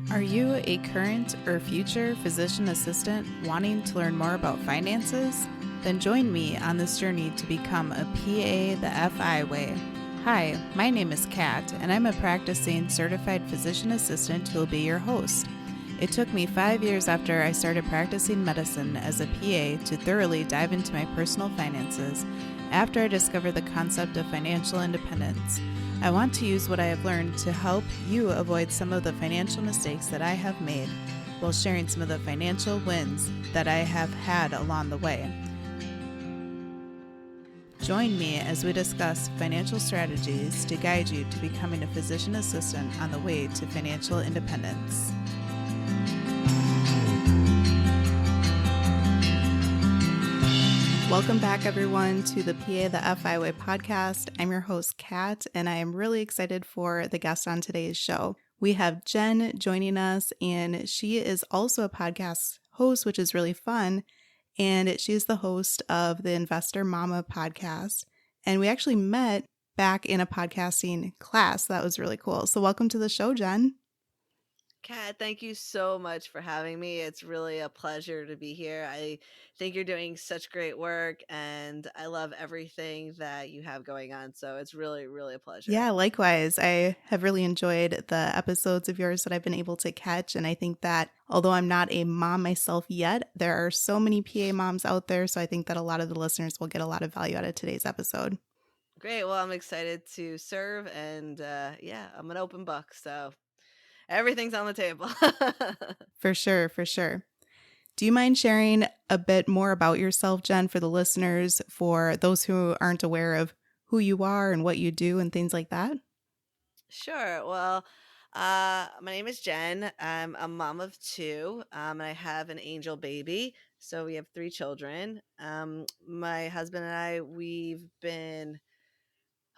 Are you a current or future physician assistant wanting to learn more about finances? Then join me on this journey to become a PA the FI way. Hi, my name is Kat, and I'm a practicing certified physician assistant who will be your host. It took me 5 years after I started practicing medicine as a PA to thoroughly dive into my personal finances after I discovered the concept of financial independence. I want to use what I have learned to help you avoid some of the financial mistakes that I have made while sharing some of the financial wins that I have had along the way. Join me as we discuss financial strategies to guide you to becoming a physician assistant on the way to financial independence. Welcome back, everyone, to the PA the FI Way podcast. I'm your host, Kat, and I am really excited for the guest on today's show. We have Jen joining us, and she is also a podcast host, which is really fun. And she is the host of the Investor Mama podcast. And we actually met back in a podcasting class. That was really cool. So welcome to the show, Jen. Kat, thank you so much for having me. It's really a pleasure to be here. I think you're doing such great work and I love everything that you have going on. So it's really, really a pleasure. Yeah, likewise. I have really enjoyed the episodes of yours that I've been able to catch. And I think that although I'm not a mom myself yet, there are so many PA moms out there. So I think that a lot of the listeners will get a lot of value out of today's episode. Great. Well, I'm excited to serve and yeah, I'm an open book. So everything's on the table. For sure, for sure. Do you mind sharing a bit more about yourself, Jen, for the listeners, for those who aren't aware of who you are and what you do and things like that? Sure. Well, my name is Jen. I'm a mom of two. I have an angel baby. So we have three children. My husband and I, we've been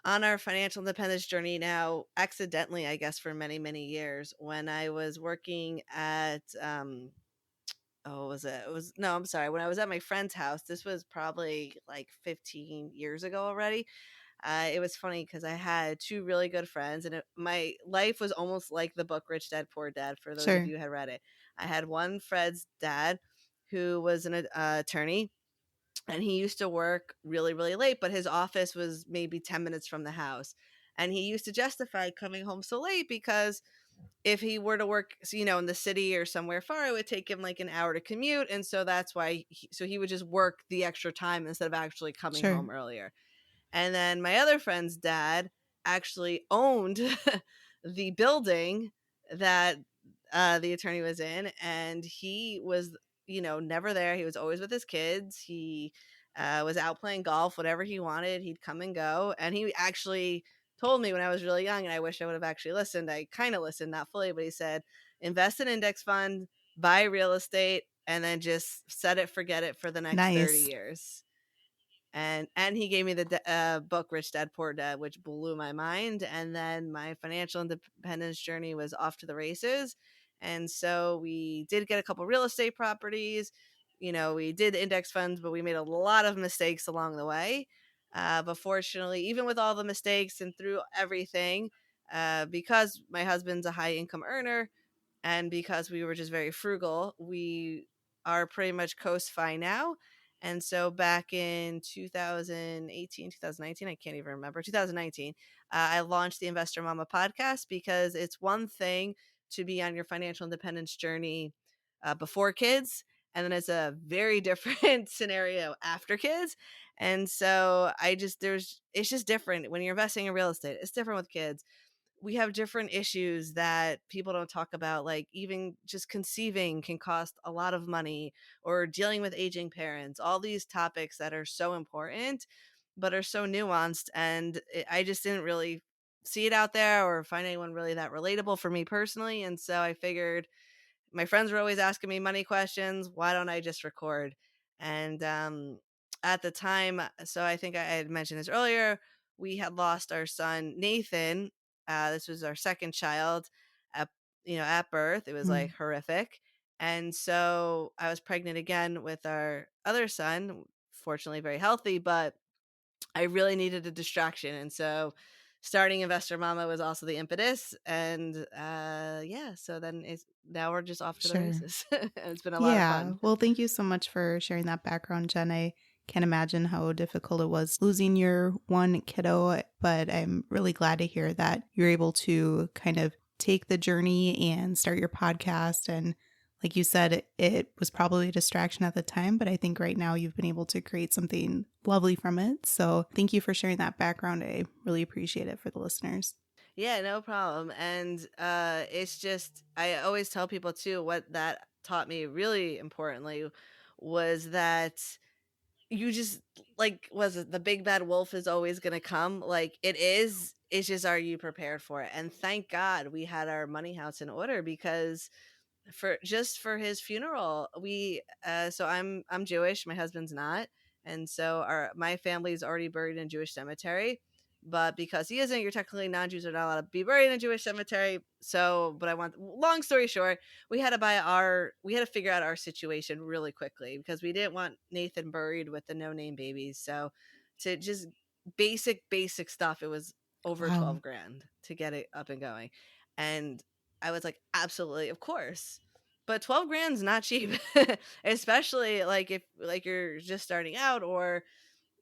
on our financial independence journey now, accidentally, I guess, for many, many years. When I was working at, oh, what was it? It was, no, I'm sorry. When I was at my friend's house, this was probably like 15 years ago already. It was funny because I had two really good friends, and my life was almost like the book Rich Dad Poor Dad. For those of Sure. you who had read it, I had one Fred's dad who was an attorney, and he used to work really, really late, but his office was maybe 10 minutes from the house. And he used to justify coming home so late because if he were to work, in the city or somewhere far, it would take him like an hour to commute. And so that's why, he would just work the extra time instead of actually coming Sure. home earlier. And then my other friend's dad actually owned the building that the attorney was in, and he was, never there. He was always with his kids. He was out playing golf, whatever he wanted. He'd come and go. And he actually told me when I was really young, and I wish I would have actually listened. I kind of listened, not fully, but he said, invest in index fund, buy real estate, and then just set it, forget it for the next 30 Nice. years. And he gave me the book Rich Dad Poor Dad, which blew my mind. And then my financial independence journey was off to the races. And so we did get a couple real estate properties. We did index funds, but we made a lot of mistakes along the way. But fortunately, even with all the mistakes and through everything, because my husband's a high income earner, and because we were just very frugal, we are pretty much coast fine now. And so back in 2018, 2019, I can't even remember, 2019, I launched the Investor Mama podcast because it's one thing to be on your financial independence journey before kids. And then it's a very different scenario after kids. And so it's just different when you're investing in real estate. It's different with kids. We have different issues that people don't talk about, like even just conceiving can cost a lot of money, or dealing with aging parents, all these topics that are so important but are so nuanced. And I just didn't really see it out there or find anyone really that relatable for me personally. And so I figured, my friends were always asking me money questions, why don't I just record? And at the time, so I think I had mentioned this earlier, we had lost our son Nathan. This was our second child at, at birth. It was like horrific. And so I was pregnant again with our other son, fortunately very healthy, but I really needed a distraction. And so starting Investor Mama was also the impetus. And yeah, so then now we're just off to the Sure. races. It's been a lot of Yeah. fun. Well, thank you so much for sharing that background, Jen. I can't imagine how difficult it was losing your one kiddo, but I'm really glad to hear that you're able to kind of take the journey and start your podcast. And like you said, it was probably a distraction at the time, but I think right now you've been able to create something lovely from it. So thank you for sharing that background. I really appreciate it for the listeners. Yeah, no problem. And it's just, I always tell people too, what that taught me really importantly was that you just, like, was it the big bad wolf is always going to come? Like, it is. It's just, are you prepared for it? And thank God we had our money house in order, because for his funeral, we so I'm Jewish, my husband's not, and so my family's already buried in a Jewish cemetery, but because he isn't, you're technically non-Jews are not allowed to be buried in a Jewish cemetery. So but I want long story short, we had to figure out our situation really quickly, because we didn't want Nathan buried with the no-name babies. So to just basic stuff, it was over Wow. 12 grand to get it up and going. And I was like, absolutely, of course. But 12 grand's not cheap, especially like if like you're just starting out, or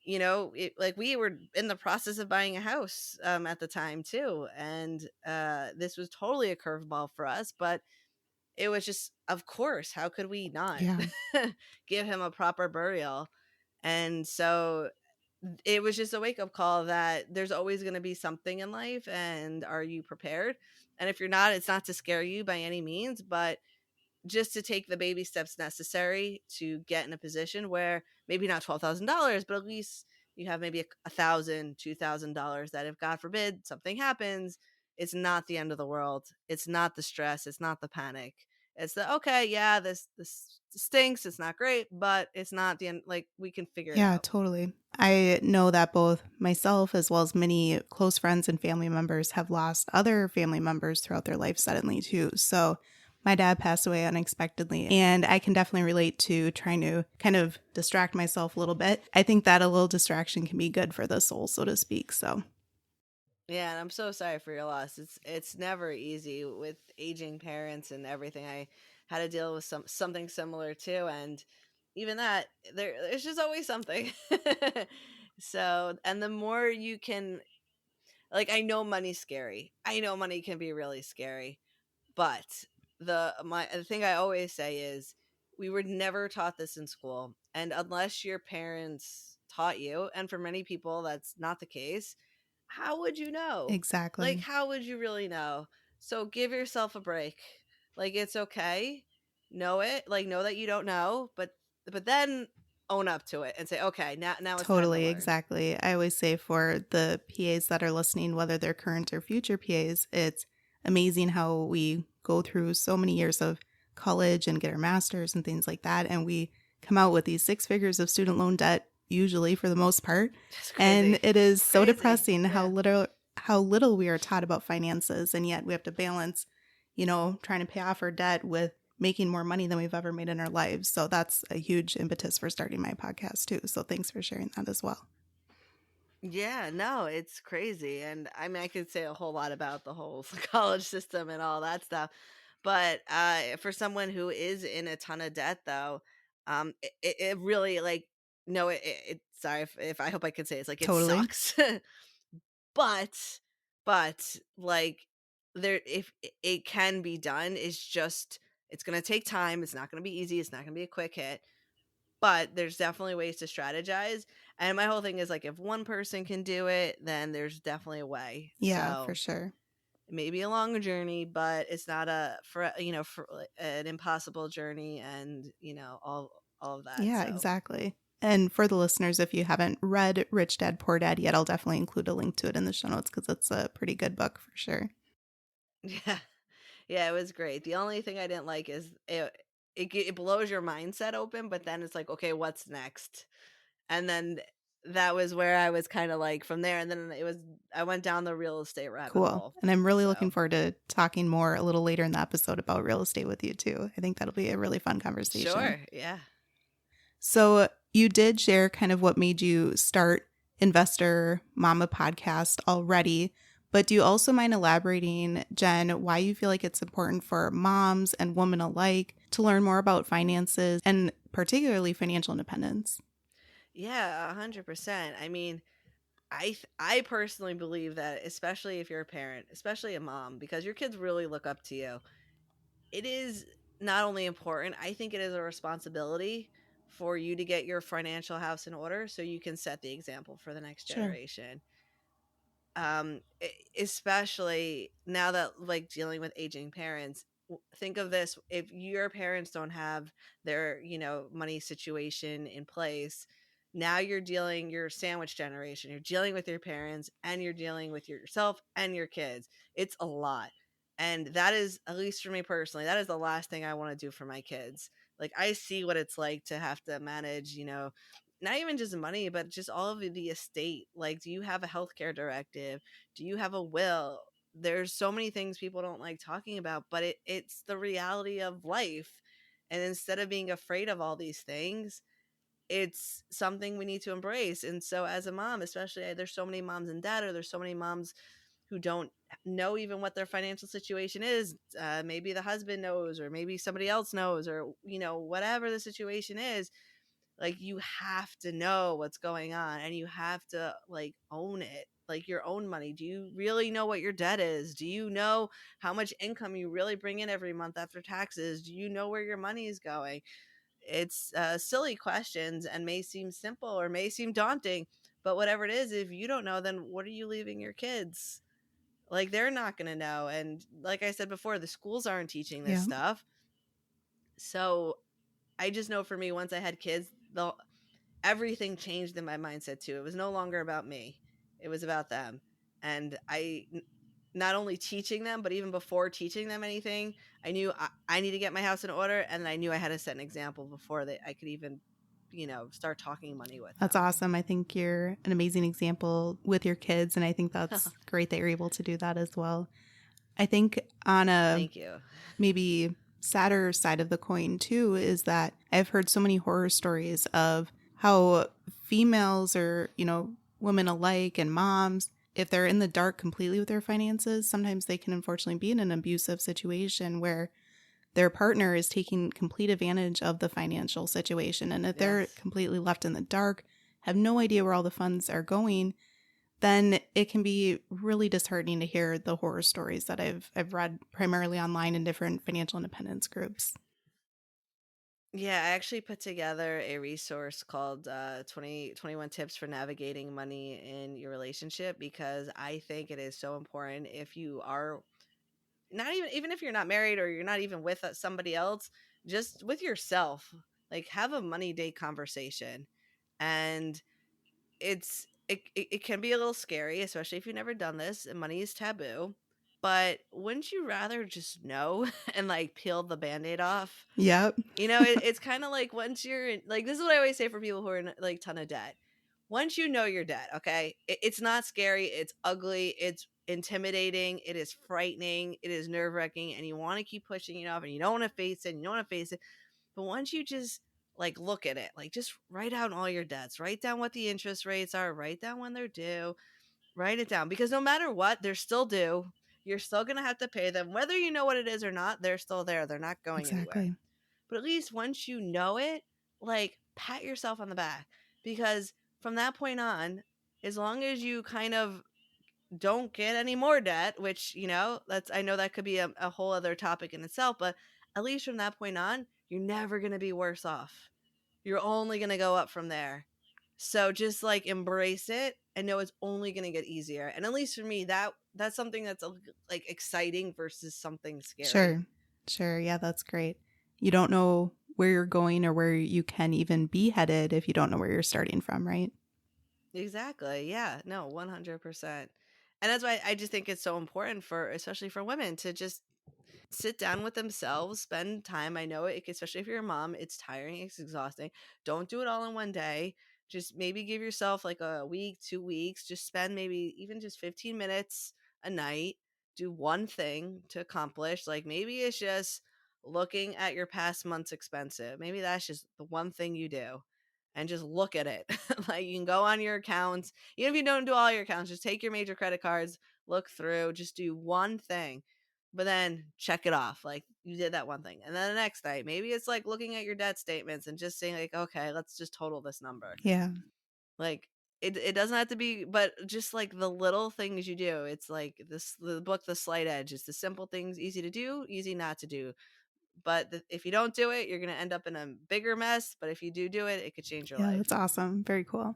like we were in the process of buying a house at the time too, and this was totally a curveball for us, but it was just, of course, how could we not Yeah. give him a proper burial? And so it was just a wake up call that there's always going to be something in life, and are you prepared? And if you're not, it's not to scare you by any means, but just to take the baby steps necessary to get in a position where maybe not $12,000, but at least you have maybe $1,000, $2,000, that if God forbid something happens, it's not the end of the world. It's not the stress. It's not the panic. It's the, okay, yeah, this stinks. It's not great, but it's not the end. Like, we can figure it Yeah, out. totally. I know that both myself as well as many close friends and family members have lost other family members throughout their life suddenly too. So my dad passed away unexpectedly, and I can definitely relate to trying to kind of distract myself a little bit. I think that a little distraction can be good for the soul, so to speak. So, Yeah, and I'm so sorry for your loss. It's never easy with aging parents and everything. I had to deal with something similar too, and even that, there's just always something. So, and the more you can, like, I know money's scary. I know money can be really scary, but the thing I always say is, we were never taught this in school, and unless your parents taught you, and for many people that's not the case, how would you know? Like, exactly. how would you really know? So give yourself a break. Like, it's okay. Know it. Like, know that you don't know, but then own up to it and say, okay, now it's time to Totally, learn. exactly. I always say for the PAs that are listening, whether they're current or future PAs, it's amazing how we go through so many years of college and get our masters and things like that. And we come out with these 6 figures of student loan debt, usually for the most part. It's And crazy. it is It's so crazy. depressing Yeah. how little we are taught about finances. And yet we have to balance, trying to pay off our debt with making more money than we've ever made in our lives. So that's a huge impetus for starting my podcast too. So thanks for sharing that as well. Yeah, no, it's crazy. And I mean, I could say a whole lot about the whole college system and all that stuff. But for someone who is in a ton of debt, though, it really, like, no, sorry if I hope I can say it's like, it Totally. sucks. but, like, there, if it can be done, it's just, it's going to take time. It's not going to be easy. It's not going to be a quick hit, but there's definitely ways to strategize. And my whole thing is, like, if one person can do it, then there's definitely a way. Yeah, for So sure. it may be a longer journey, but it's not for like, an impossible journey, and all of that. Yeah, So exactly. And for the listeners, if you haven't read Rich Dad Poor Dad yet, I'll definitely include a link to it in the show notes because it's a pretty good book for sure. yeah, yeah, it was great. The only thing I didn't like is it blows your mindset open, but then it's like, okay, what's next? And then that was where I was kind of like from there, and then I went down the real estate rabbit Cool. hole. And I'm really looking So forward to talking more a little later in the episode about real estate with you too. I think that'll be a really fun conversation. sure, yeah. So you did share kind of what made you start Investor Mama podcast already. But do you also mind elaborating, Jen, why you feel like it's important for moms and women alike to learn more about finances and particularly financial independence? Yeah, 100%. I mean, I personally believe that, especially if you're a parent, especially a mom, because your kids really look up to you. It is not only important, I think it is a responsibility for you to get your financial house in order so you can set the example for the next Sure. generation. Especially now that, like, dealing with aging parents, think of this: if your parents don't have their, money situation in place, now you're sandwich generation, you're dealing with your parents and you're dealing with yourself and your kids. It's a lot, and that is, at least for me personally, that is the last thing I want to do for my kids. Like, I see what it's like to have to manage, not even just money, but just all of the estate. Like, do you have a healthcare directive? Do you have a will? There's so many things people don't like talking about, but it's the reality of life. And instead of being afraid of all these things, it's something we need to embrace. And so, as a mom, especially, there's so many moms and dad, or there's so many moms who don't know even what their financial situation is. Maybe the husband knows, or maybe somebody else knows, or whatever the situation is. Like, you have to know what's going on, and you have to, like, own it, like your own money. Do you really know what your debt is? Do you know how much income you really bring in every month after taxes? Do you know where your money is going? It's silly questions and may seem simple or may seem daunting, but whatever it is, if you don't know, then what are you leaving your kids? Like, they're not going to know. And like I said before, the schools aren't teaching this Yeah. stuff. So I just know, for me, once I had kids, everything changed in my mindset too. It was no longer about me. It was about them. And not only teaching them, but even before teaching them anything, I knew I need to get my house in order, and I knew I had to set an example before I could even, start talking money with That's them. awesome. I think you're an amazing example with your kids, and I think that's great that you're able to do that as well. I think on a Thank you. maybe sadder side of the coin too is that I've heard so many horror stories of how females or, women alike and moms, if they're in the dark completely with their finances, sometimes they can unfortunately be in an abusive situation where their partner is taking complete advantage of the financial situation. And if they're Yes. completely left in the dark, have no idea where all the funds are going, then it can be really disheartening to hear the horror stories that I've read primarily online in different financial independence groups. Yeah, I actually put together a resource called 21 Tips for Navigating Money in Your Relationship, because I think it is so important. If you are not even if you're not married, or you're not even with somebody else, just with yourself, like, have a money date conversation. And it can be a little scary, especially if you've never done this and money is taboo. But wouldn't you rather just know and, like, peel the band-aid off? Yep. It's kind of like, once you're like, this is what I always say for people who are in, like, ton of debt. Once you know your debt, okay, it's not scary, it's ugly, it's intimidating, it is frightening, it is nerve-wracking, and you want to keep pushing it off, and you don't want to face it, and you don't want to face it. But once you just, like, look at it, like, just write down all your debts, write down what the interest rates are, write down when they're due, write it down, because no matter what, they're still due. You're still going to have to pay them. Whether you know what it is or not, they're still there. They're not going anywhere. Exactly. But at least once you know it, like, pat yourself on the back, because from that point on, as long as you kind of don't get any more debt, which, I know that could be a whole other topic in itself, but at least from that point on, you're never going to be worse off. You're only going to go up from there. So just, like, embrace it and know it's only going to get easier. And at least for me, that's something that's, like, exciting versus something scary. Sure. Sure. Yeah, that's great. You don't know where you're going or where you can even be headed if you don't know where you're starting from, right? Exactly. Yeah. No, 100%. And that's why I just think it's so important, for especially for women, to just sit down with themselves, spend time. I know especially if you're a mom, it's tiring, it's exhausting. Don't do it all in one day. Just maybe give yourself, like, a week, 2 weeks. Just spend maybe even just 15 minutes a night. Do one thing to accomplish. Like, maybe it's just looking at your past month's expensive. Maybe that's just the one thing you do, and just look at it. Like, you can go on your accounts. Even if you don't do all your accounts, just take your major credit cards, look through, just do one thing, but then check it off. Like you did that one thing. And then the next night, maybe it's like looking at your debt statements and just saying like, okay, let's just total this number. Yeah. Like it doesn't have to be, but just like the little things you do. It's like the book, The Slight Edge. It's the simple things, easy to do, easy not to do. But if you don't do it, you're going to end up in a bigger mess. But if you do it, it could change your Yeah, life. that's awesome. Very cool.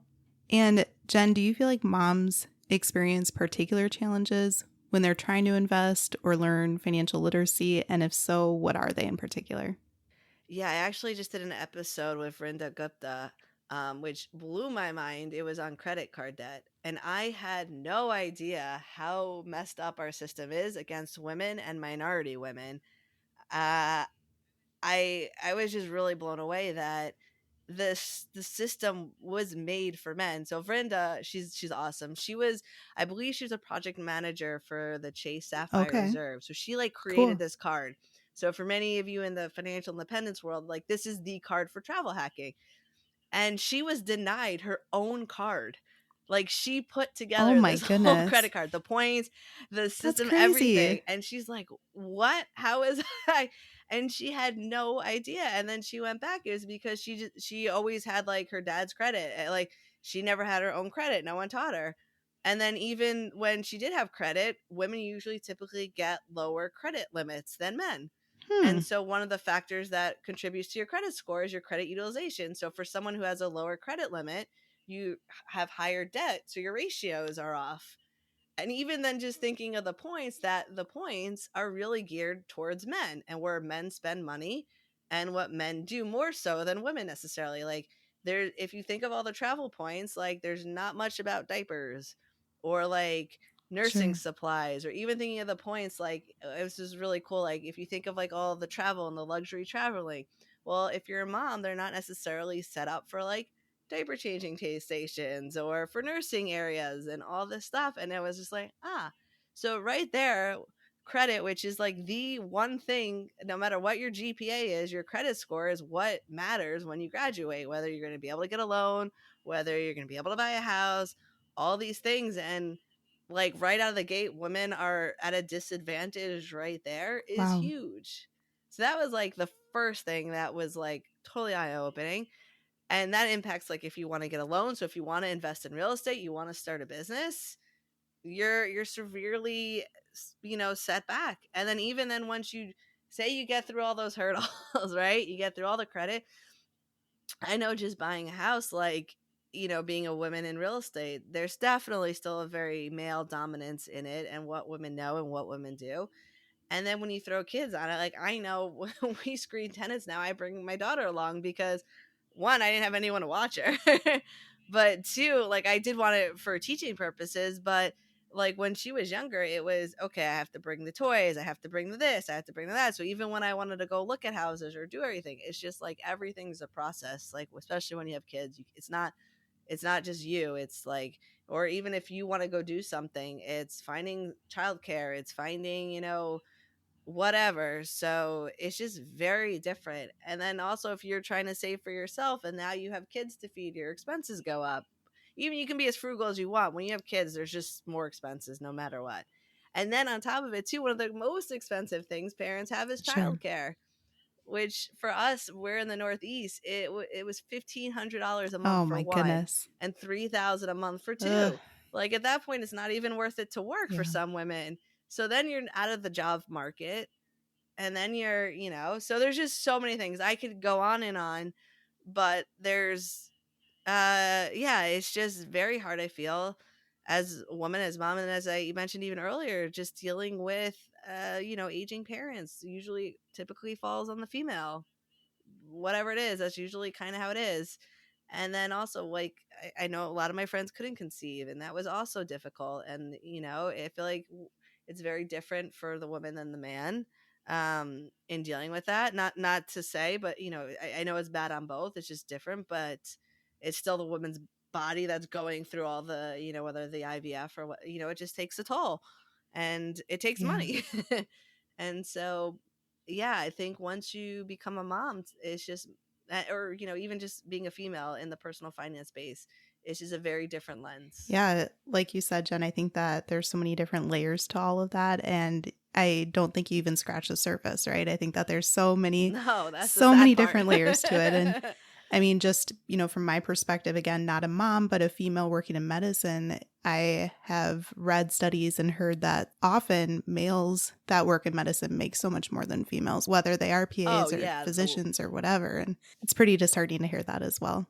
And Jen, do you feel like moms experience particular challenges when they're trying to invest or learn financial literacy? And if so, what are they in particular? Yeah, I actually just did an episode with Vrinda Gupta, which blew my mind. It was on credit card debt. And I had no idea how messed up our system is against women and minority women. Uh, I was just really blown away that the system was made for men. So Vrinda, she's awesome. I believe she was a project manager for the Chase Sapphire Okay, Reserve. So she like created cool. this card. So for many of you in the financial independence world, like this is the card for travel hacking. And she was denied her own card. Like she put Oh together my this whole goodness. credit card, the points, the That's system, crazy. everything. And she's like, "What? How is I?" And she had no idea. And then she went back. It was because she always had like her dad's credit. Like she never had her own credit. No one taught her. And then even when she did have credit, women usually typically get lower credit limits than men. Hmm. And so one of the factors that contributes to your credit score is your credit utilization. So for someone who has a lower credit limit, you have higher debt, so your ratios are off. And even then just thinking of the points are really geared towards men and where men spend money and what men do more so than women necessarily. Like there if you think of all the travel points, like there's not much about diapers or like nursing Sure. supplies, or even thinking of the points like it was just really cool. Like if you think of like all the travel and the luxury traveling, well, if you're a mom, they're not necessarily set up for like diaper changing stations or for nursing areas and all this stuff. And it was just like, so right there, credit, which is like the one thing, no matter what your GPA is, your credit score is what matters when you graduate, whether you're going to be able to get a loan, whether you're going to be able to buy a house, all these things. And like right out of the gate, women are at a disadvantage right there is Wow. huge. So that was like the first thing that was like totally eye opening. And that impacts like if you want to get a loan. So if you want to invest in real estate, you want to start a business, you're severely set back. And then even then, once you say you get through all those hurdles, right, you get through all the credit. I know just buying a house, like being a woman in real estate, there's definitely still a very male dominance in it and what women know and what women do. And then when you throw kids on it, like I know when we screen tenants now, I bring my daughter along because one, I didn't have anyone to watch her. But two, like I did want it for teaching purposes, but like when she was younger, it was okay, I have to bring the toys, I have to bring the this, I have to bring the that. So even when I wanted to go look at houses or do everything, it's just like everything's a process. Like especially when you have kids, it's not just you. It's like, or even if you want to go do something, it's finding childcare, it's finding, whatever. So it's just very different. And then also, if you're trying to save for yourself and now you have kids to feed, your expenses go up. Even you can be as frugal as you want. When you have kids, there's just more expenses no matter what. And then on top of it, too, one of the most expensive things parents have is Sure. childcare, which for us, we're in the Northeast. It was $1,500 a month Oh for my one, goodness. and 3,000 a month for Ugh. two. Like at that point, it's not even worth it to work for Yeah. some women. So then you're out of the job market, and then so there's just so many things I could go on, but there's yeah, it's just very hard, I feel, as a woman, as mom, and as I mentioned even earlier, just dealing with aging parents usually typically falls on the female. Whatever it is, that's usually kind of how it is. And then also, like, I know a lot of my friends couldn't conceive, and that was also difficult. And I feel like it's very different for the woman than the man, in dealing with that. Not to say, but I know it's bad on both. It's just different, but it's still the woman's body that's going through all the whether the IVF or what, it just takes a toll, and it takes Yeah. money. And so yeah, I think once you become a mom, it's just or even just being a female in the personal finance space, It's just a very different lens. Yeah, like you said, Jen, I think that there's so many different layers to all of that. And I don't think you even scratch the surface, right? I think that there's No, that's the so sad many part. different layers to it. And I mean, just, from my perspective, again, not a mom, but a female working in medicine, I have read studies and heard that often males that work in medicine make so much more than females, whether they are Oh PAs or yeah, physicians or whatever. And it's pretty disheartening to hear that as well.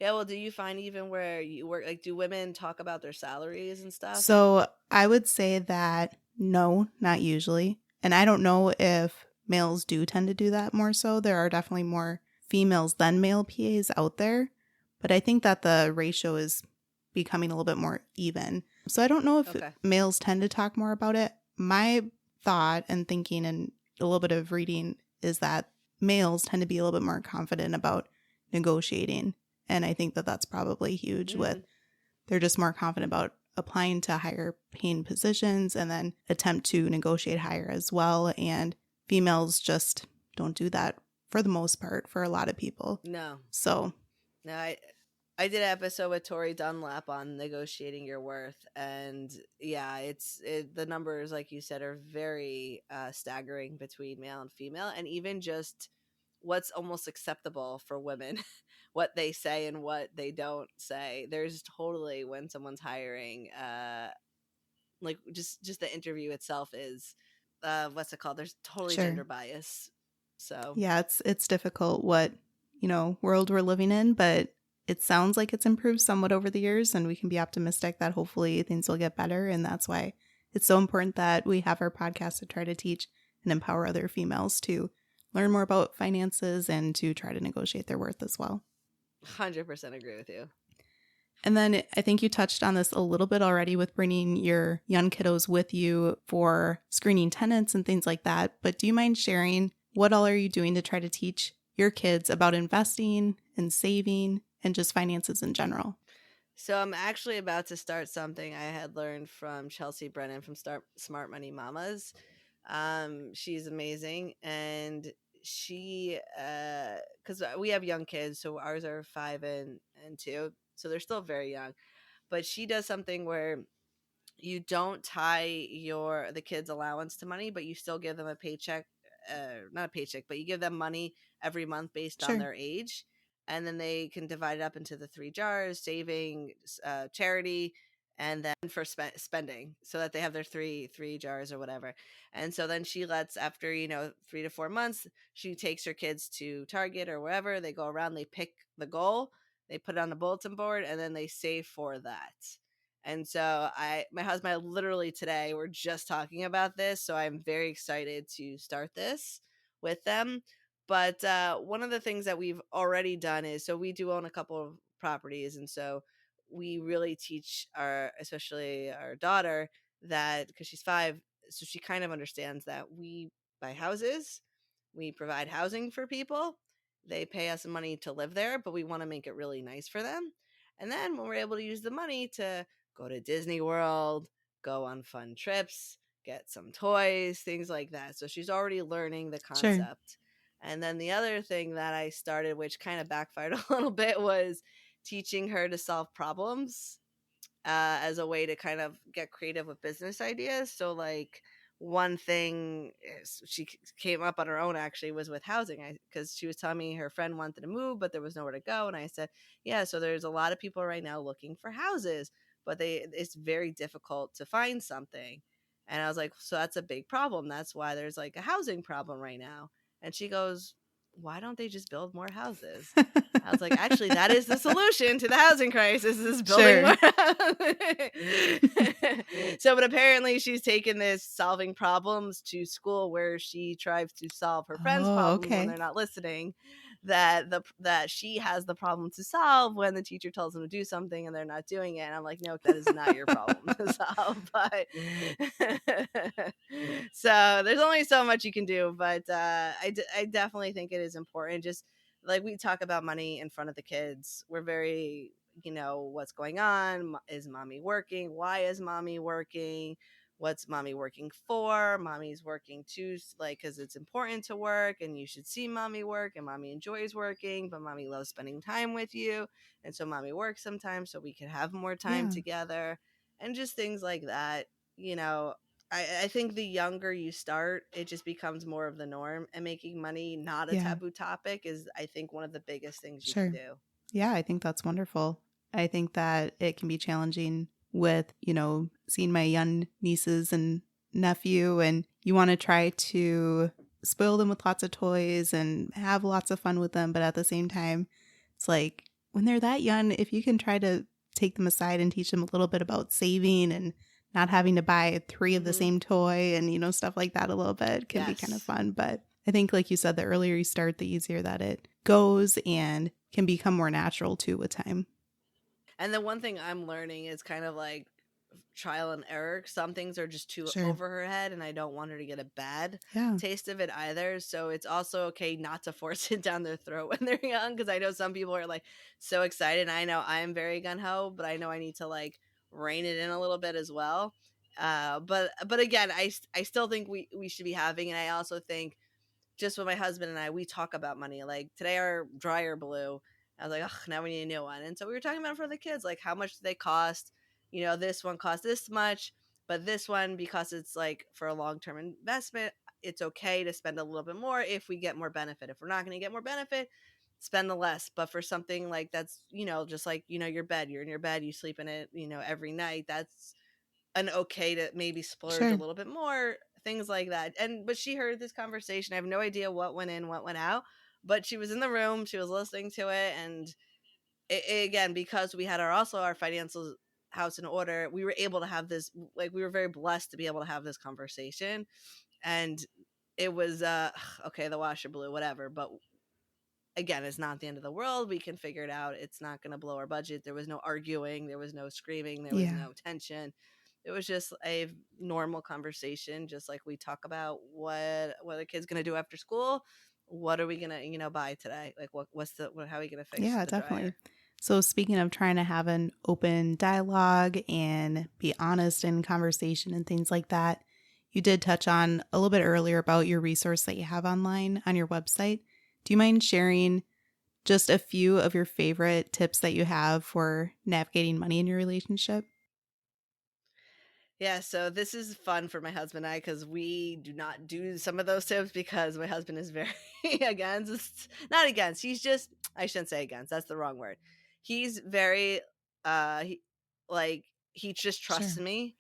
yeah. Well, do you find even where you work, like, do women talk about their salaries and stuff? So I would say that no, not usually. And I don't know if males do tend to do that more so. There are definitely more females than male PAs out there. But I think that the ratio is becoming a little bit more even. So I don't know if Okay. males tend to talk more about it. My thought and thinking and a little bit of reading is that males tend to be a little bit more confident about negotiating. And I think that that's probably huge with Mm. they're just more confident about applying to higher paying positions and then attempt to negotiate higher as well. And females just don't do that for the most part for a lot of people. No, So, no. I did an episode with Tori Dunlap on negotiating your worth, and yeah, the numbers, like you said, are very staggering between male and female, and even just what's almost acceptable for women, what they say and what they don't say. There's totally, when someone's hiring, like, just the interview itself is what's it called? There's totally sure. gender bias. So Yeah, it's difficult what, world we're living in, but it sounds like it's improved somewhat over the years and we can be optimistic that hopefully things will get better and that's why it's so important that we have our podcast to try to teach and empower other females to learn more about finances and to try to negotiate their worth as well. 100% agree with you. And then I think you touched on this a little bit already with bringing your young kiddos with you for screening tenants and things like that. But do you mind sharing what all are you doing to try to teach your kids about investing and saving and just finances in general? So I'm actually about to start something I had learned from Chelsea Brennan from Smart Money Mamas. She's amazing, and she because we have young kids, so ours are 5 and 2, so they're still very young. But she does something where you don't tie the kids' allowance to money, but you still give them a paycheck, not a paycheck, but you give them money every month based on Sure. their age, and then they can divide it up into the 3 jars: saving, charity, and then for spending, so that they have their three jars or whatever. And so then she lets, after 3 to 4 months, she takes her kids to Target or wherever. They go around, they pick the goal, they put it on a bulletin board, and then they save for that. And so my husband, and I literally today were just talking about this, so I'm very excited to start this with them. But one of the things that we've already done is, so we do own a couple of properties, and so we really teach especially our daughter, that, because she's 5, so she kind of understands that we buy houses, we provide housing for people, they pay us money to live there, but we want to make it really nice for them. And then when we're able to use the money to go to Disney World, go on fun trips, get some toys, things like that. So she's already learning the Sure. concept. And then the other thing that I started, which kind of backfired a little bit, was teaching her to solve problems, as a way to kind of get creative with business ideas. So, like, one thing she came up on her own, actually, was with housing, because she was telling me her friend wanted to move but there was nowhere to go, and I said, yeah, so there's a lot of people right now looking for houses, but it's very difficult to find something. And I was like, so that's a big problem, that's why there's like a housing problem right now. And she goes, why don't they just build more houses? I was like, actually, that is the solution to the housing crisis, is building Sure. more houses. So, but apparently she's taken this solving problems to school, where she tries to solve her friends' Oh, problems when okay. they're not listening. That she has the problem to solve when the teacher tells them to do something and they're not doing it. And I'm like, no, that is not your problem to solve. But so there's only so much you can do. But I definitely think it is important. Just like, we talk about money in front of the kids, we're very, what's going on? Is mommy working? Why is mommy working? what's mommy working for? Mommy's working too, like, because it's important to work and you should see mommy work, and mommy enjoys working, but mommy loves spending time with you. And so mommy works sometimes so we can have more time Yeah. together, and just things like that. You know, I think the younger you start, it just becomes more of the norm, and making money not a Yeah. taboo topic is, I think, one of the biggest things you can Sure. do. Yeah, I think that's wonderful. I think that it can be challenging with, seeing my young nieces and nephew, and you want to try to spoil them with lots of toys and have lots of fun with them. But at the same time, it's like when they're that young, if you can try to take them aside and teach them a little bit about saving and not having to buy three of the Hmm. same toy and, stuff like that a little bit can be kind of Yes. fun. But I think, like you said, the earlier you start, the easier that it goes and can become more natural too with time. And the one thing I'm learning is kind of like trial and error. Some things are just too Sure. over her head, and I don't want her to get a bad Yeah. taste of it either. So it's also okay not to force it down their throat when they're young, because I know some people are like so excited. And I know I'm very gun ho, but I know I need to like rein it in a little bit as well. But again, I still think we should be having, and I also think just with my husband and I, we talk about money. Like today, our dryer blew. I was like, oh, now we need a new one. And so we were talking about it for the kids, like how much do they cost? You know, this one costs this much, but this one, because it's like for a long term investment, it's okay to spend a little bit more if we get more benefit. If we're not going to get more benefit, spend the less. But for something like that's, just like, your bed, you're in your bed, you sleep in it, every night. That's an okay to maybe splurge a Sure. little bit more, things like that. But she heard this conversation. I have no idea what went in, what went out, but she was in the room, she was listening to it, and again, because we had our financial house in order, we were able to have this, like, we were very blessed to be able to have this conversation. And it was okay, the washer blew, whatever, but again, it's not the end of the world. We can figure it out. It's not going to blow our budget. There was no arguing, there was no screaming, there was Yeah. no tension. It was just a normal conversation, just like we talk about what the kid's going to do after school. What are we going to, buy today? Like how are we going to fix Yeah, the definitely. dryer? So, speaking of trying to have an open dialogue and be honest in conversation and things like that, you did touch on a little bit earlier about your resource that you have online on your website. Do you mind sharing just a few of your favorite tips that you have for navigating money in your relationship? Yeah, so this is fun for my husband and I, because we do not do some of those tips, because my husband is very against, not against, he's just, I shouldn't say against, that's the wrong word. He's very, he, like, he just trusts Sure. me.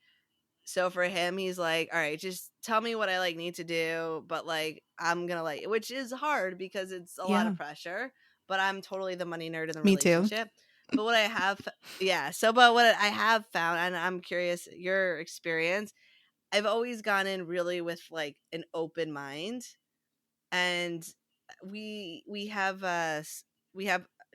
So for him, he's like, all right, just tell me what I like need to do, but like I'm gonna like, which is hard because it's a lot Yeah, of pressure. But I'm totally the money nerd in the me too. relationship. But what I have, yeah. So, but what I have found, and I'm curious your experience. I've always gone in really with like an open mind, and we have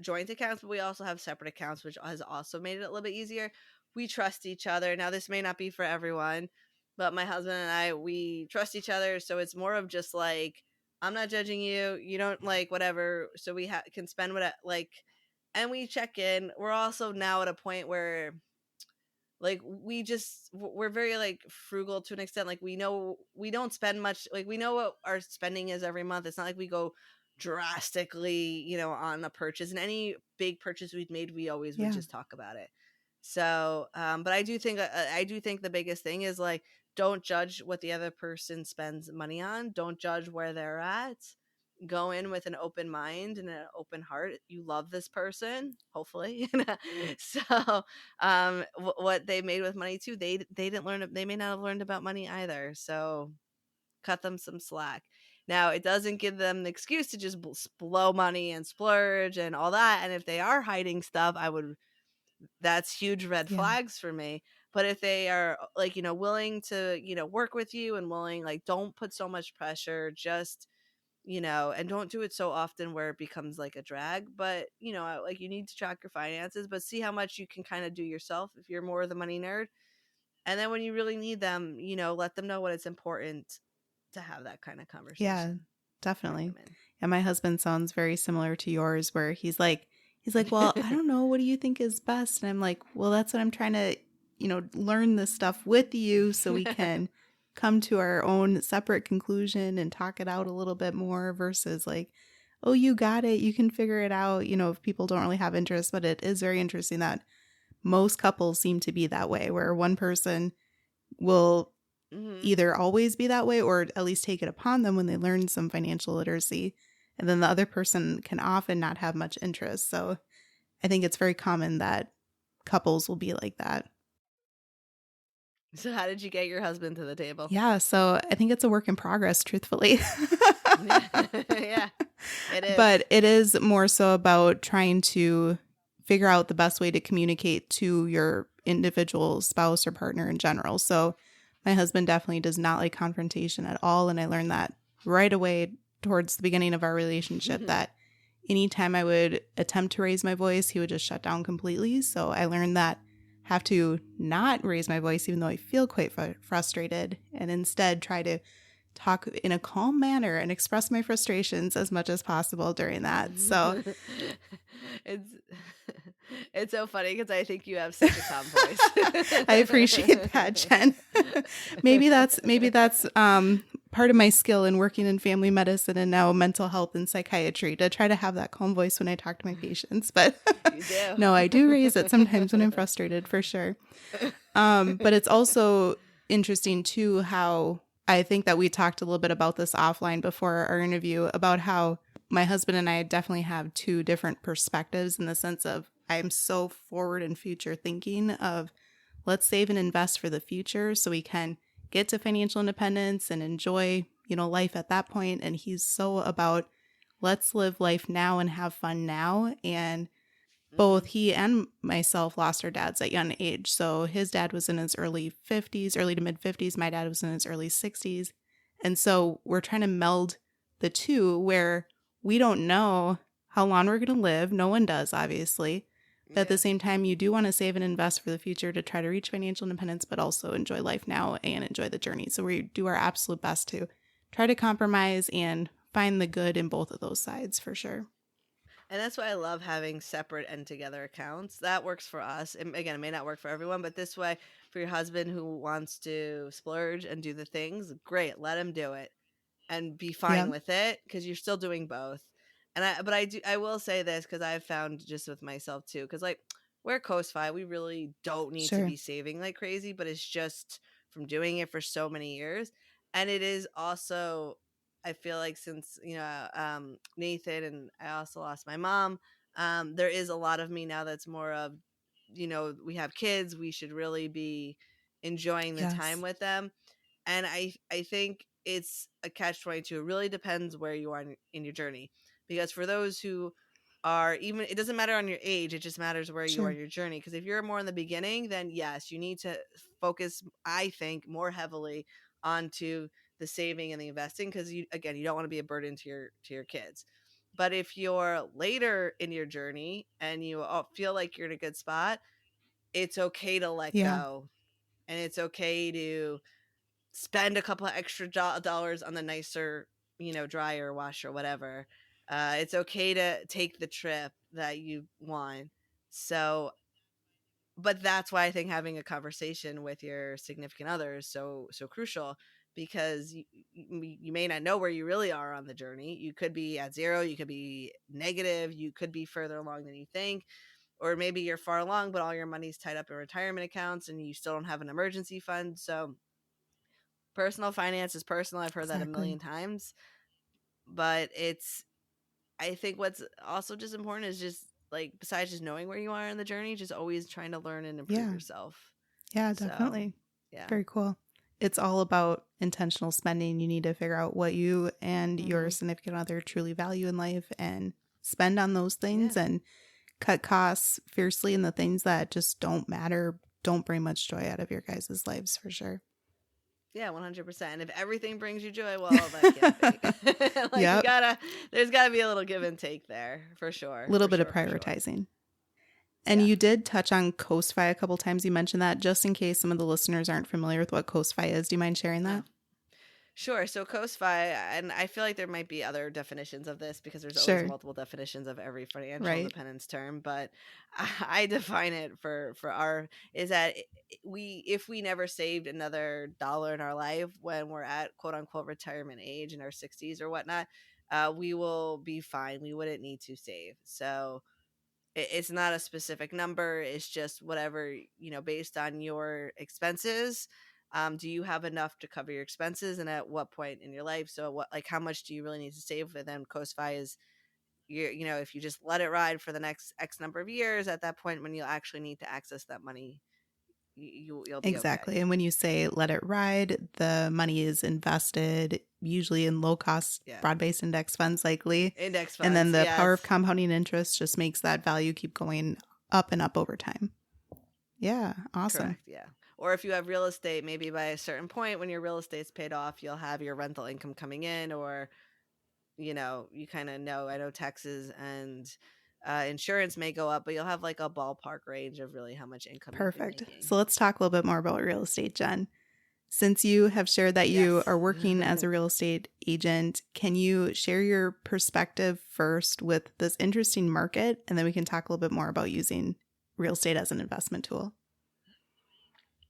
joint accounts, but we also have separate accounts, which has also made it a little bit easier. We trust each other. Now this may not be for everyone, but my husband and I, we trust each other, so it's more of just like, I'm not judging you, you don't like whatever, so we can spend what like, and we check in. We're also now at a point where like we're very like frugal to an extent. Like we know we don't spend much, like we know what our spending is every month. It's not like we go drastically, on a purchase. And any big purchase we've made, we always would Yeah. just talk about it. So but I do think the biggest thing is like, don't judge what the other person spends money on, don't judge where they're at. Go in with an open mind and an open heart. You love this person, hopefully. So what they made with money too, they didn't learn, they may not have learned about money either, so cut them some slack. Now it doesn't give them the excuse to just blow money and splurge and all that, and if they are hiding stuff, I would, that's huge red Yeah. flags for me. But if they are like, willing to, work with you and willing, like, don't put so much pressure, just, and don't do it so often where it becomes like a drag. But, like, you need to track your finances, but see how much you can kind of do yourself if you're more of the money nerd. And then when you really need them, let them know what it's important to have that kind of Yeah, conversation. Bring definitely. them And my husband sounds very similar to yours, where he's like, well, I in. don't know. What do you think is best? And I'm like, well, that's what I'm trying to learn this stuff with you so we can come to our own separate conclusion and talk it out a little bit more versus like, oh, you got it, you can figure it out, if people don't really have interest. But it is very interesting that most couples seem to be that way, where one person will either always be that way or at least take it upon them when they learn some financial literacy. And then the other person can often not have much interest. So I think it's very common that couples will be like that. So how did you get your husband to the table? Yeah, so I think it's a work in progress, truthfully. Yeah, it is. But it is more so about trying to figure out the best way to communicate to your individual spouse or partner in general. So my husband definitely does not like confrontation at all. And I learned that right away towards the beginning of our relationship that anytime I would attempt to raise my voice, he would just shut down completely. So I learned that I have to not raise my voice, even though I feel quite frustrated, and instead try to talk in a calm manner and express my frustrations as much as possible during that. So it's so funny because I think you have such a calm voice. I appreciate that, Jen. maybe that's part of my skill in working in family medicine and now mental health and psychiatry, to try to have that calm voice when I talk to my patients. But You do. no, I do raise it sometimes when I'm frustrated, for sure. But it's also interesting too how I think that we talked a little bit about this offline before our interview, about how my husband and I definitely have two different perspectives, in the sense of I'm so forward and future thinking of let's save and invest for the future so we can get to financial independence and enjoy, life at that point. And he's so about let's live life now and have fun now. And both he and myself lost our dads at young age. So his dad was in his early to mid 50s. My dad was in his early 60s. And so we're trying to meld the two, where we don't know how long we're going to live. No one does, obviously. But at the same time, you do want to save and invest for the future to try to reach financial independence, but also enjoy life now and enjoy the journey. So we do our absolute best to try to compromise and find the good in both of those sides, for sure. And that's why I love having separate and together accounts. That works for us. And again, it may not work for everyone, but this way, for your husband who wants to splurge and do the things, great, let him do it and be fine with it, because you're still doing both. And I will say this, because I've found just with myself too, because like we're Coast-Fi, we really don't need to be saving like crazy, but it's just from doing it for so many years. And it is also, I feel like, since Nathan, and I also lost my mom, there is a lot of me now that's more of, we have kids, we should really be enjoying the time with them. And I think it's a catch-22. It really depends where you are in your journey, because for those who are, even, it doesn't matter on your age, it just matters where you are in your journey. Because if you're more in the beginning, then yes, you need to focus, I think, more heavily onto the saving and the investing, because you don't want to be a burden to your kids. But if you're later in your journey and you feel like you're in a good spot, it's okay to let go, and it's okay to spend a couple of extra dollars on the nicer, dryer, washer, whatever. It's okay to take the trip that you want. So, but that's why I think having a conversation with your significant other is so crucial, because you may not know where you really are on the journey. You could be at zero, you could be negative, you could be further along than you think, or maybe you're far along, but all your money's tied up in retirement accounts and you still don't have an emergency fund. So personal finance is personal. I've heard that a million times. But I think what's also just important is just like, besides just knowing where you are in the journey, just always trying to learn and improve yourself. Yeah, definitely. Very cool. It's all about intentional spending. You need to figure out what you and your significant other truly value in life and spend on those things and cut costs fiercely in the things that just don't matter, don't bring much joy out of your guys' lives, for sure. Yeah, 100%. And if everything brings you joy, well, that can't be. There's gotta be a little give and take there, for sure. A little bit of prioritizing. And you did touch on Coast-Fi a couple times. You mentioned that, just in case some of the listeners aren't familiar with what Coast-Fi is. Do you mind sharing that? Sure. So coast-fi, and I feel like there might be other definitions of this because there's always Sure. multiple definitions of every financial Right. independence term, but I define it for our is that we if we never saved another dollar in our life when we're at quote unquote retirement age in our 60s or whatnot, we will be fine. We wouldn't need to save. So it's not a specific number. It's just whatever, based on your expenses. Do you have enough to cover your expenses, and at what point in your life? So what, like, how much do you really need to save? And then coast-fi is if you just let it ride for the next X number of years, at that point when you actually need to access that money, you'll be okay. Exactly. And when you say let it ride, the money is invested usually in low cost Yeah. broad based index funds, likely. Index And then funds, the power yes. of compounding interest just makes that value keep going up and up over time. Yeah. Awesome. Correct, yeah. Or if you have real estate, maybe by a certain point when your real estate's paid off, you'll have your rental income coming in, or you kind of know. I know taxes and insurance may go up, but you'll have like a ballpark range of really how much income you'll be Perfect. making. So let's talk a little bit more about real estate, Jen. Since you have shared that you Yes. are working as a real estate agent, can you share your perspective first with this interesting market? And then we can talk a little bit more about using real estate as an investment tool.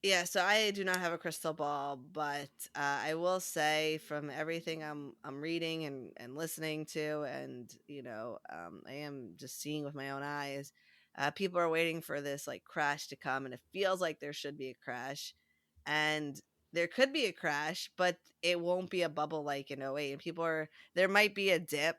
Yeah, so I do not have a crystal ball, but I will say from everything I'm reading and listening to, and I am just seeing with my own eyes, people are waiting for this like crash to come, and it feels like there should be a crash, and there could be a crash, but it won't be a bubble like in '08. And there might be a dip,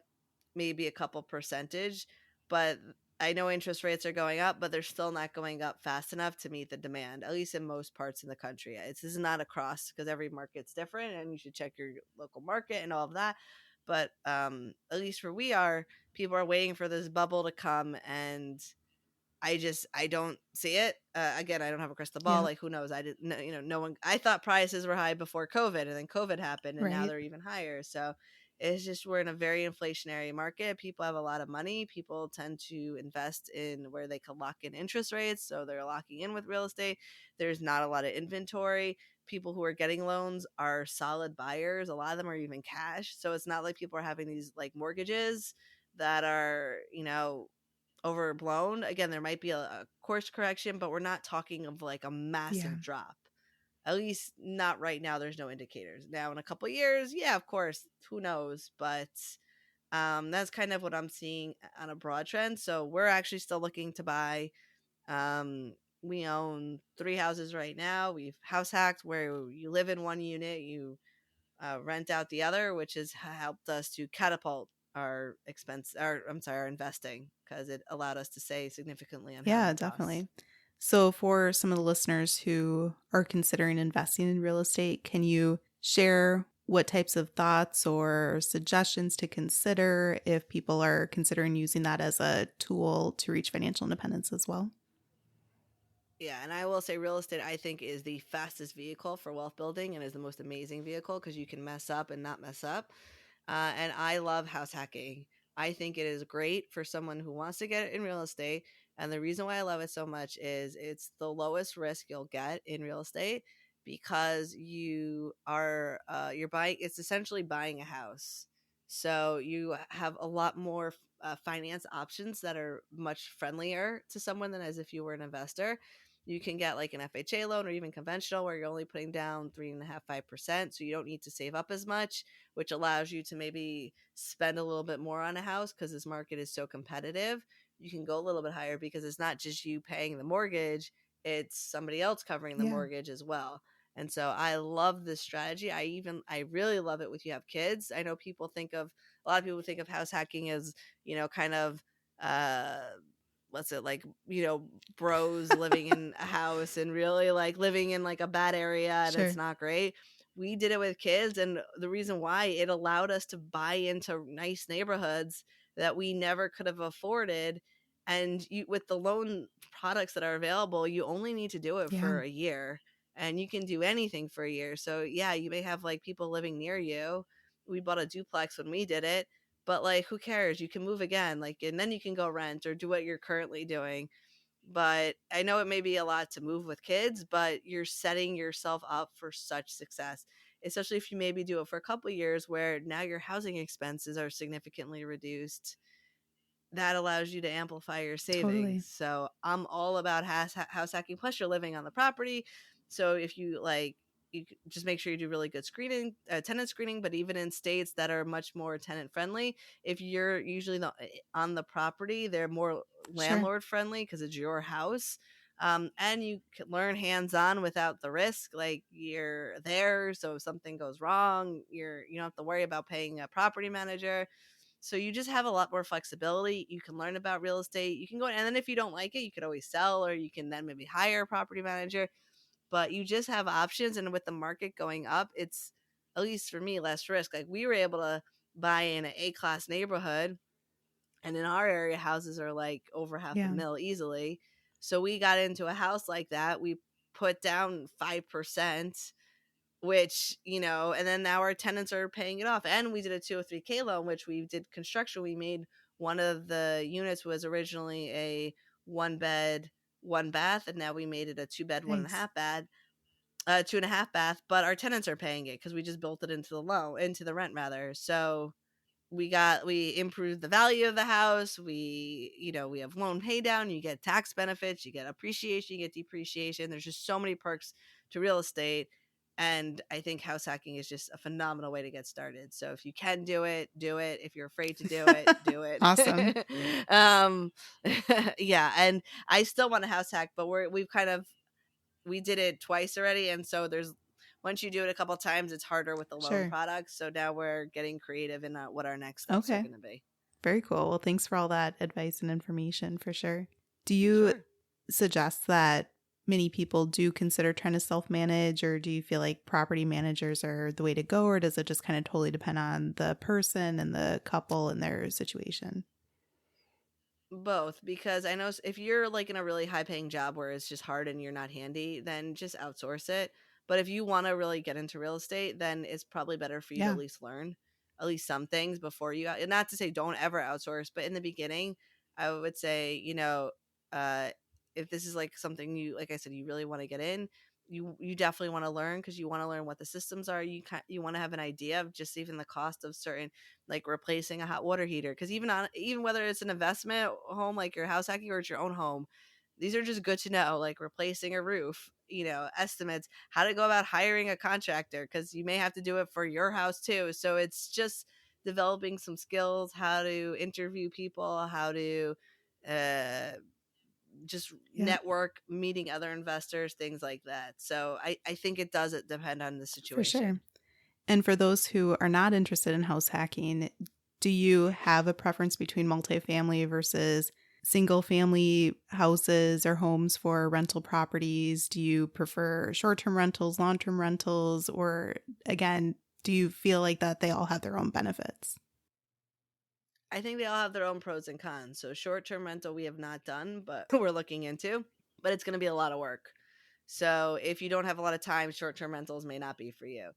maybe a couple percentage, but I know interest rates are going up, but they're still not going up fast enough to meet the demand, at least in most parts in the country. This is not across, because every market's different and you should check your local market and all of that. But at least where we are, people are waiting for this bubble to come, and I don't see it. Again, I don't have a crystal ball. Yeah. Like, who knows? I didn't know, no one. I thought prices were high before COVID, and then COVID happened, and now Right. they're even higher. So it's just we're in a very inflationary market. People have a lot of money. People tend to invest in where they can lock in interest rates, so they're locking in with real estate. There's not a lot of inventory. People who are getting loans are solid buyers. A lot of them are even cash. So it's not like people are having these like mortgages that are, overblown. Again, there might be a course correction, but we're not talking of like a Yeah. massive drop. At least not right now. There's no indicators. Now in a couple years, yeah, of course, who knows? But that's kind of what I'm seeing on a broad trend. So we're actually still looking to buy. Um, we own 3 houses right now. We've house hacked, where you live in one unit, you rent out the other, which has helped us to catapult our investing, because it allowed us to save significantly on Yeah, housing costs. definitely. So, for some of the listeners who are considering investing in real estate, can you share what types of thoughts or suggestions to consider if people are considering using that as a tool to reach financial independence as well? Yeah, and I will say real estate, I think, is the fastest vehicle for wealth building, and is the most amazing vehicle because you can mess up and not mess up. And I love house hacking. I think it is great for someone who wants to get in real estate. And the reason why I love it so much is it's the lowest risk you'll get in real estate, because you're buying, it's essentially buying a house. So you have a lot more finance options that are much friendlier to someone than as if you were an investor. You can get like an FHA loan, or even conventional, where you're only putting down 3.5%, 5%. So you don't need to save up as much, which allows you to maybe spend a little bit more on a house, because this market is so competitive. You can go a little bit higher because it's not just you paying the mortgage, it's somebody else covering the Yeah. mortgage as well. And so I love this strategy. I really love it with you have kids. I know a lot of people think of house hacking as, kind of uh what's it like, bros living in a house and really like living in like a bad area, and it's Sure. not great. We did it with kids, and the reason why, it allowed us to buy into nice neighborhoods that we never could have afforded. And with the loan products that are available, you only need to do it Yeah. for a year, and you can do anything for a year. So yeah, you may have like people living near you. We bought a duplex when we did it, but like, who cares? You can move again, like, and then you can go rent or do what you're currently doing. But I know it may be a lot to move with kids, but you're setting yourself up for such success. especially if you maybe do it for a couple years where now your housing expenses are significantly reduced. That allows you to amplify your savings. Totally. So I'm all about house hacking. Plus, you're living on the property. So if you like, just make sure you do really good screening, tenant screening. But even in states that are much more tenant friendly, if you're usually on the property, they're more Sure. landlord friendly because it's your house. And you can learn hands on without the risk. Like you're there, so if something goes wrong, you don't have to worry about paying a property manager. So you just have a lot more flexibility. You can learn about real estate. You can go, and then if you don't like it, you could always sell, or you can then maybe hire a property manager. But you just have options. And with the market going up, it's, at least for me, less risk. Like we were able to buy in an A-class neighborhood, and in our area, houses are like over half a Yeah. mil easily. So we got into a house like that. We put down 5%, which, and then now our tenants are paying it off. And we did a 203K loan, which we did construction. We made one of the units was originally a 1 bed, 1 bath, and now we made it a 2 bed, one and a Nice. half bed, 2.5 bath. But our tenants are paying it because we just built it into the loan, into the rent rather. So we improved the value of the house. We have loan pay down, you get tax benefits, you get appreciation, you get depreciation. There's just so many perks to real estate. And I think house hacking is just a phenomenal way to get started. So if you can do it, do it. If you're afraid to do Awesome. it. um yeah, and I still want to house hack, but we did it twice already, and so there's, once you do it a couple times, it's harder with the loan Sure. products. So now we're getting creative in what our next steps are Okay. going to be. Very cool. Well, thanks for all that advice and information for sure. Do you Sure. suggest that many people do consider trying to self manage, or do you feel like property managers are the way to go, or does it just kind of totally depend on the person and the couple and their situation? Both, because I know if you're like in a really high paying job where it's just hard and you're not handy, then just outsource it. But if you want to really get into real estate, then it's probably better for you to at Yeah. least learn at least some things before you, and not to say don't ever outsource, but in the beginning, I would say, uh, if this is like something you, like I said, you really want to get in, you definitely want to learn, because you want to learn what the systems are. You want to have an idea of just even the cost of certain, like replacing a hot water heater, because even whether it's an investment home like your house hacking or it's your own home, these are just good to know. Like replacing a roof, estimates, how to go about hiring a contractor, because you may have to do it for your house too. So it's just developing some skills, how to interview people, how to uh just Yeah. network, meeting other investors, things like that. So I think it does depend on the For sure. situation. And for those who are not interested in house hacking, do you have a preference between multifamily versus single family houses or homes for rental properties? Do you prefer short term rentals, long term rentals, or again, do you feel like that they all have their own benefits? I think they all have their own pros and cons. So short term rental we have not done, but we're looking into. But it's going to be a lot of work. So if you don't have a lot of time, short term rentals may not be for you.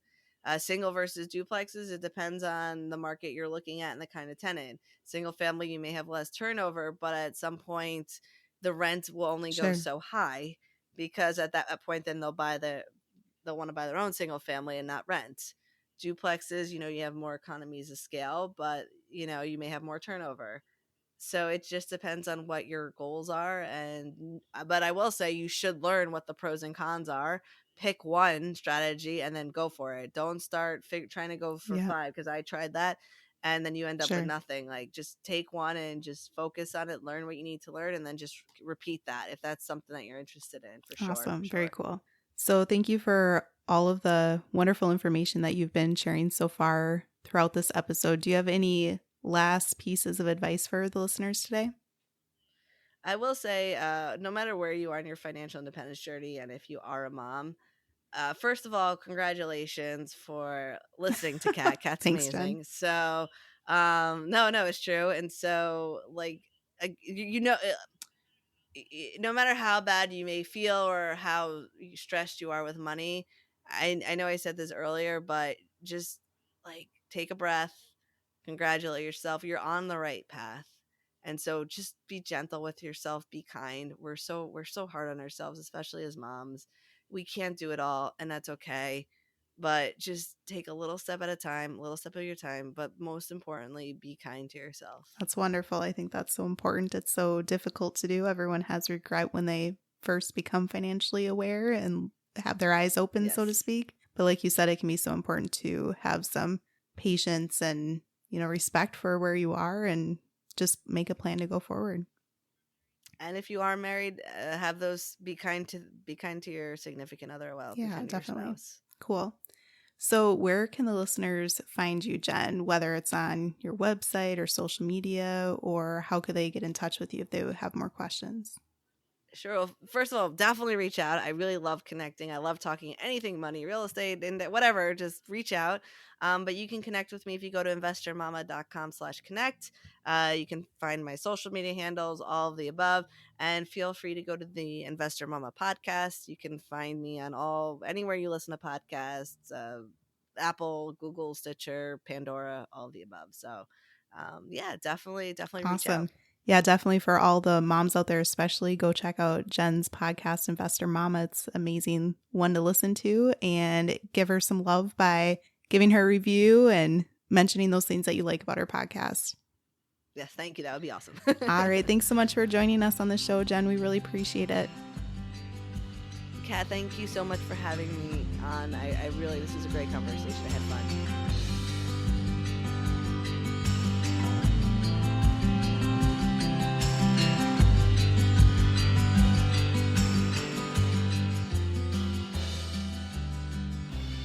Single versus duplexes, it depends on the market you're looking at and the kind of tenant. Single family, you may have less turnover, but at some point, the rent will only go Sure. so high, because at that point, then they'll want to buy their own single family and not rent. Duplexes, you have more economies of scale, but you may have more turnover. So it just depends on what your goals are. And but I will say you should learn what the pros and cons are. Pick one strategy and then go for it. Don't start trying to go for Yeah. five, because I tried that, and then you end up with Sure. nothing. Like just take one and just focus on it, learn what you need to learn, and then just repeat that if that's something that you're interested in. For sure, for Awesome. Very sure. cool. So, thank you for all of the wonderful information that you've been sharing so far throughout this episode. Do you have any last pieces of advice for the listeners today? I will say, no matter where you are in your financial independence journey, and if you are a mom, first of all, congratulations for listening to Kat. Kat's Thanks, Jen. amazing. So, no, it's true. And so, like, no matter how bad you may feel or how stressed you are with money, I know I said this earlier, but just like take a breath, congratulate yourself. You're on the right path. And so just be gentle with yourself, be kind. We're so hard on ourselves, especially as moms. We can't do it all, and that's okay. but just take a little step at a time, a little step of your time, but most importantly, be kind to yourself. That's wonderful. I think that's so important. It's so difficult to do. Everyone has regret when they first become financially aware and have their eyes open, so to Yes. speak. But like you said, it can be so important to have some patience and, respect for where you are and just make a plan to go forward. And if you are married, have those be kind to your significant other. Well, be Yeah, kind to your definitely. spouse. Cool. So, where can the listeners find you, Jen? Whether it's on your website or social media, or how could they get in touch with you if they would have more questions? Sure. Well, first of all, definitely reach out. I really love connecting. I love talking anything money, real estate, and whatever. Just reach out. But you can connect with me if you go to investormama.com/connect. You can find my social media handles, all of the above, and feel free to go to the Investor Mama podcast. You can find me on anywhere you listen to podcasts, Apple, Google, Stitcher, Pandora, all of the above. So, yeah, definitely reach out. Awesome. Yeah, definitely for all the moms out there, especially go check out Jen's podcast, Investor Mama. It's an amazing one to listen to, and give her some love by giving her a review and mentioning those things that you like about her podcast. Yes, thank you. That would be awesome. All right. Thanks so much for joining us on the show, Jen. We really appreciate it. Kat, thank you so much for having me on. This was a great conversation. I had fun.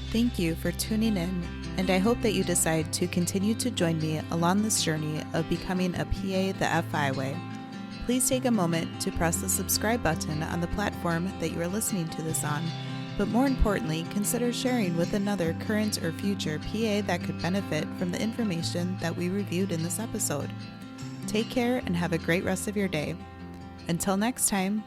Thank you for tuning in, and I hope that you decide to continue to join me along this journey of becoming a PA the FI way. Please take a moment to press the subscribe button on the platform that you are listening to this on, but more importantly, consider sharing with another current or future PA that could benefit from the information that we reviewed in this episode. Take care and have a great rest of your day. Until next time.